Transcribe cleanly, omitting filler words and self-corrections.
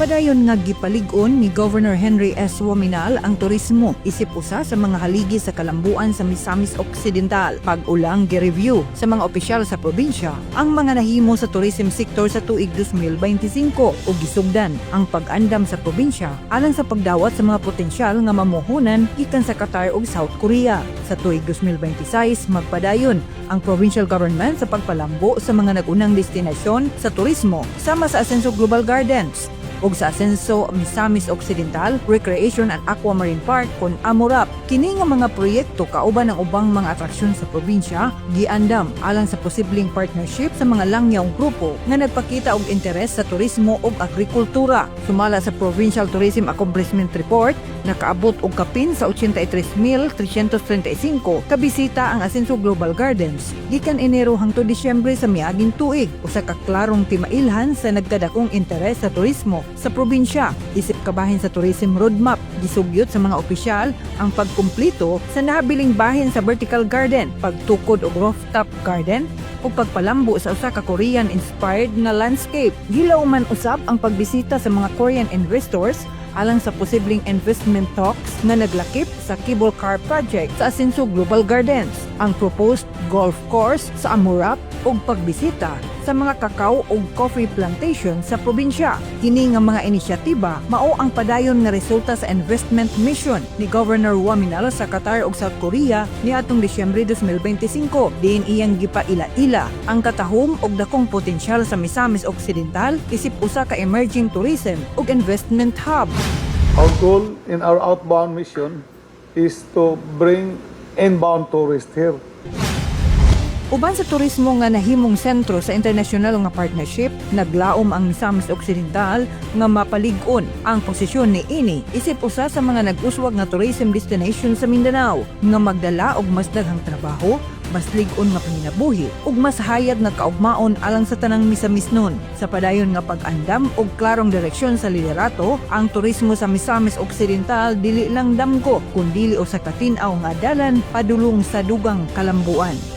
Padayon nga gipalig-on ni Governor Henry S. Wominal ang turismo isip usa sa mga haligi sa kalambuan sa Misamis Occidental. Pag-ulang gi-review sa mga opisyal sa probinsya ang mga nahimo sa tourism sector sa tuig 2025 ug gisugdan ang pag-andam sa probinsya alang sa pagdawat sa mga potensyal nga mamuhunan gikan sa Qatar ug South Korea. Sa tuig 2026 magpadayon ang provincial government sa pagpalambo sa mga nagunang destinasyon sa turismo sama sa Asenso Global Gardens ug sa Asenso Misamis Occidental Recreation and Aquamarine Park kon Amurap. Kini nga mga proyekto kauban ang ubang mga atraksyon sa probinsya giandam alang sa posibleng partnership sa mga langyawng grupo nga nagpakita og interes sa turismo ug agrikultura. Sumala sa Provincial Tourism Accomplishment Report, nakaabot og kapin sa 83,335 kabisita ang Asenso Global Gardens gikan Enero hangtod Disyembre sa miaging tuig. Usa ka klarong timailhan sa nagkadakong interes sa turismo sa probinsya. Isip kabahin sa tourism roadmap, gisugyot sa mga opisyal ang pagkumplito sa nahabiling bahin sa vertical garden, pagtukod og rooftop garden o pagpalambo sa usa ka Korean-inspired na landscape. Gilaw man usab ang pagbisita sa mga Korean investors alang sa posibleng investment talks na naglakip sa cable car project sa Asenso Global Gardens, ang proposed golf course sa Amurap ug pagbisita sa mga kakao ug coffee plantation sa probinsya. Kini nga mga inisyatiba mao ang padayon nga resulta sa investment mission ni Governor Wominal sa Qatar ug South Korea niadtong Disyembre 2025. Diin iyang gipaila-ila ang katahom ug dakong potensyal sa Misamis Occidental isip usa ka emerging tourism ug investment hub. Our goal in our outbound mission is to bring inbound tourists here. Uban sa turismo nga nahimong sentro sa internasyonal nga partnership, naglaom ang Misamis Occidental nga mapalig-on ang posisyon ni ini isip usa sa mga nag-uswag nga tourism destination sa Mindanao nga magdala og mas daghang trabaho, mas lig-on nga panginabuhi ug mas hayag nga kaugmaon alang sa tanang misamisnon. Sa padayon nga pag-andam og klarong direksyon sa liderato, ang turismo sa Misamis Occidental dili lang damgo kundi usa ka tin-aw nga dalan padulong sa dugang kalambuan.